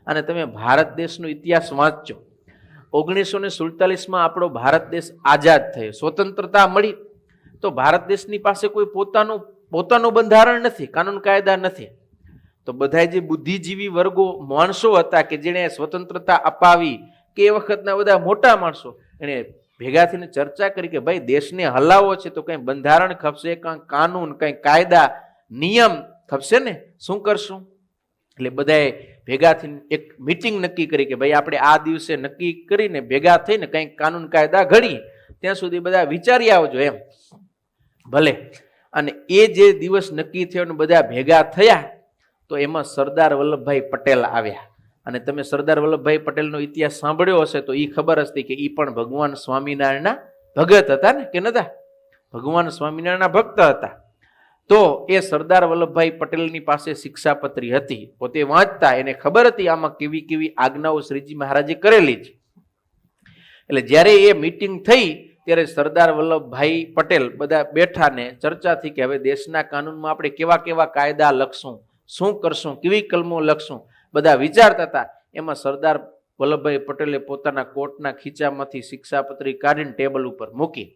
અને તમે ભારત દેશનો ઇતિહાસ વાંચજો. 1947માં આપણો ભારત દેશ આઝાદ થયો, સ્વતંત્રતા મળી, તો ભારત દેશની પાસે કોઈ પોતાનું બંધારણ નથી, કાનૂન કાયદા નથી. તો બધા જે બુદ્ધિજીવી વર્ગો માણસો હતા કે જેણે સ્વતંત્રતા અપાવી, કે એ વખતના બધા મોટા માણસો, એને ભેગા થઈને ચર્ચા કરી કે ભાઈ દેશને હલાવવો છે તો કંઈ બંધારણ ખપશે, કંઈ કાનૂન, કંઈ કાયદા નિયમ ખપશે ને, શું કરશું? એટલે બધાએ ભેગા થઈને એક મીટિંગ નક્કી કરી કે ભાઈ આપણે આ દિવસે નક્કી કરીને ભેગા થઈને કંઈક કાનૂન કાયદા ઘડીએ, ત્યાં સુધી બધા વિચારી આવજો એમ. ભલે. અને એ જે દિવસ નક્કી થયો ને બધા ભેગા થયા, તો એમાં સરદાર વલ્લભભાઈ પટેલ આવ્યા. અને તમે સરદાર વલ્લભભાઈ પટેલનો ઇતિહાસ સાંભળ્યો હશે તો એ ખબર હતી કે એ પણ ભગવાન સ્વામિનારાયણના ભગત હતા ને, કે નતા? ભગવાન સ્વામિનારાયણના ભક્ત હતા. તો એ સરદાર વલ્લભભાઈ પટેલની પાસે શિક્ષાપત્રી હતી, પોતે વાંચતા, એને ખબર હતી આમાં કેવી કેવી આજ્ઞાઓ શ્રીજી મહારાજે કરેલી છે. એટલે જ્યારે એ મીટિંગ થઈ ત્યારે સરદાર વલ્લભભાઈ પટેલ બધા બેઠા ને ચર્ચા થઈ કે હવે દેશના કાનૂનમાં આપણે કેવા કેવા કાયદા લખશું, શું કરશું, કેવી કલમો લખશું, બધા વિચારતા હતા. એમાં સરદાર વલ્લભભાઈ પટેલે પોતાના કોટના ખીચામાંથી શિક્ષાપત્રી કાઢીને ટેબલ ઉપર મૂકી.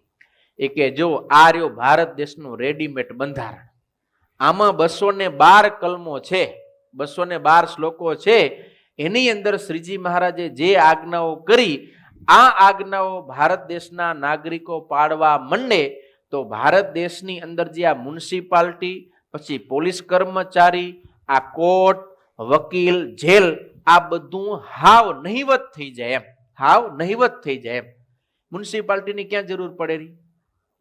એ કે જો આ રહ્યો ભારત દેશનું રેડીમેડ બંધારણ, આમાં 212 કલમો છે, 212 શ્લોકો છે. એની અંદર શ્રીજી મહારાજે જે આજ્ઞાઓ કરી, આ આજ્ઞાઓ ભારત દેશના નાગરિકો પાડવા માંડે તો ભારત દેશની અંદર જે આ મ્યુનિસિપાલિટી, પછી પોલીસ કર્મચારી, આ કોર્ટ, વકીલ, જેલ, આ બધું હાવ નહિવત થઈ જાય એમ, હાવ નહિવત થઈ જાય એમ. મ્યુનિસિપાલિટીની ક્યાં જરૂર પડે રહી?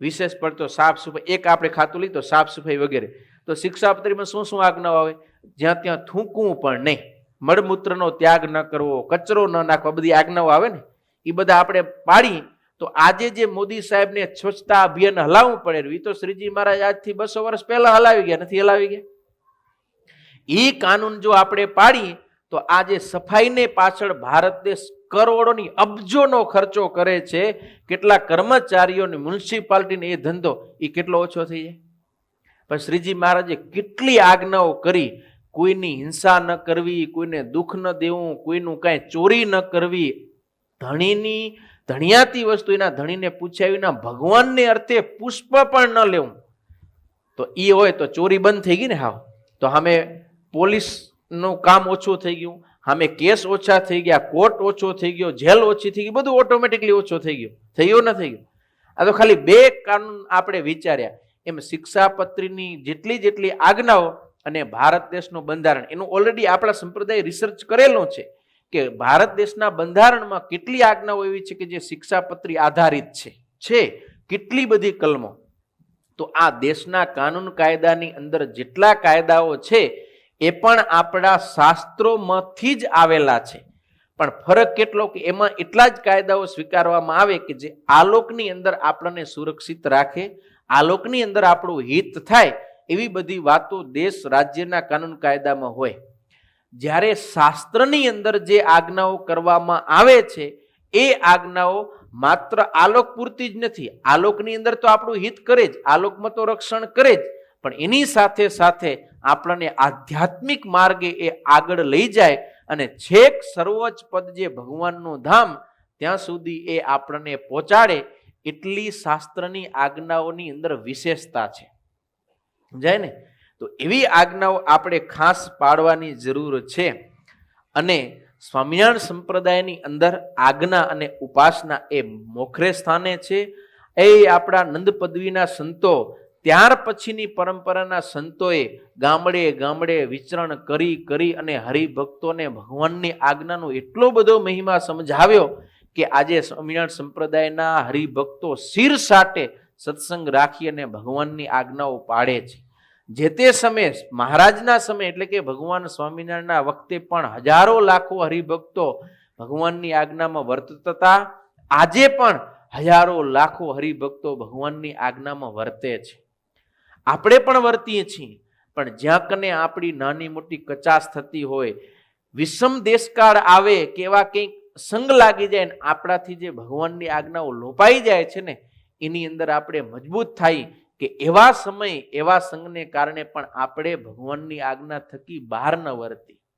વિશેષ પડતો સાફ સફાઈ, એક આપણે ખાતું લઈ તો સાફ સફાઈ વગેરે. તો શિક્ષાપત્રીમાં શું શું આજ્ઞાઓ આવે? જ્યાં ત્યાં થૂંકવું પણ નહીં, મળમૂત્રનો ત્યાગ ન કરવો, કચરો ન નાખવો, બધી આજ્ઞાઓ આવે ને, એ બધા આપણે પાડી. તો આજે જે મોદી સાહેબને સ્વચ્છતા અભિયાન હલાવવું પડે, એ તો શ્રીજી મહારાજ આજથી 200 વર્ષ પહેલા હલાવી ગયા, નથી હલાવી ગયા? એ કાનૂન જો આપણે પાડીએ તો આજે સફાઈને પાછળ ભારત દેશ કરોડોની, અબજોનો ખર્ચો કરે છે. કેટલા કર્મચારીઓને, મ્યુનિસિપાલિટીને એ ધંધો એ કેટલો ઓછો થઈ જાય? પણ શ્રીજી મહારાજે કેટલી આજ્ઞાઓ કરી, કોઈની હિંસા ન કરવી, કોઈને દુઃખ ન દેવું, કોઈનું કાંઈ ચોરી ન કરવી, ધણિયાતી વસ્તુ એના ધણીને પૂછ્યા વિના ભગવાનને અર્થે પુષ્પ પણ ન લેવું. તો એ હોય તો ચોરી બંધ થઈ ગઈ ને હાવ. તો સામે પોલીસનું કામ ઓછું થઈ ગયું, સામે કેસ ઓછા થઈ ગયા, કોર્ટ ઓછો થઈ ગયો, જેલ ઓછી થઈ ગઈ, બધું ઓટોમેટિકલી ઓછો થઈ ગયો. થયો ન થઈ ગયો? આ તો ખાલી 2 કાનૂન આપણે વિચાર્યા. એમ શિક્ષાપત્રીની જેટલી આજ્ઞાઓ અને ભારત દેશનું બંધારણ, એનું ઓલરેડી આપણા સંપ્રદાય રિસર્ચ કરેલું છે કે ભારત દેશના બંધારણમાં કેટલી આજ્ઞાઓ એવી છે કે જે શિક્ષાપત્રી આધારિત છે, કેટલી બધી કલમો. તો આ દેશના કાનૂન કાયદાની અંદર જેટલા કાયદાઓ છે એ પણ આપણા શાસ્ત્રોમાંથી જ આવેલા છે. પણ ફરક કેટલો કે એમાં એટલા જ કાયદાઓ સ્વીકારવામાં આવે કે જે આલોકની અંદર આપણને સુરક્ષિત રાખે, આલોકની અંદર આપણું હિત થાય, એવી બધી વાતો દેશ રાજ્યના કાનૂન કાયદામાં હોય. જ્યારે શાસ્ત્રની અંદર જે આજ્ઞાઓ કરવામાં આવે છે એ આજ્ઞાઓ માત્ર આલોક પૂરતી જ નથી. આલોકની અંદર તો આપણું હિત કરે જ, આલોકમાં તો રક્ષણ કરે જ, પણ એની સાથે સાથે આપણને આધ્યાત્મિક માર્ગે એ આગળ લઈ જાય અને છેક સર્વોચ્ચ પદ જે ભગવાનનું ધામ ત્યાં સુધી એ આપણને પહોંચાડે. એટલી શાસ્ત્રની આજ્ઞાઓની અંદર વિશેષતા છે, સમજાય ને? તો એવી આજ્ઞાઓ આપણે ખાસ પાડવાની જરૂર છે. અને સ્વામિનારાયણ સંપ્રદાયની અંદર આજ્ઞા અને ઉપાસના એ મોખરે સ્થાને છે. એ આપણા નંદ પદવીના સંતો, ત્યાર પછીની પરંપરાના સંતોએ ગામડે ગામડે વિચરણ કરી અને હરિભક્તોને ભગવાનની આજ્ઞાનો એટલો બધો મહિમા સમજાવ્યો કે આજે સ્વામિનારાયણ સંપ્રદાયના હરિભક્તો શિર સાટે સત્સંગ રાખી અને ભગવાનની આજ્ઞાઓ પાડે છે. જે તે સમયે મહારાજના સમય એટલે કે ભગવાન સ્વામિનારાયણના વખતે પણ હજારો લાખો હરિભક્તો ભગવાનની આજ્ઞામાં વર્તતા. આજે પણ હજારો લાખો હરિભક્તો ભગવાનની આજ્ઞામાં વર્તે છે. આપણે પણ વર્તીએ છીએ, પણ જ્યાં કને આપણી નાની મોટી કચાશ થતી હોય, વિષમ દેશકાળ આવે કે એવા કંઈક સંગ લાગી જાય ને આપણાથી જે ભગવાનની આજ્ઞાઓ લોપાઈ જાય છે ને, એની અંદર આપણે મજબૂત થાય કે એવા સમય, એવા સંગને કારણે પણ આપણે ભગવાનની આજ્ઞા થકી બહાર ન વર્તી.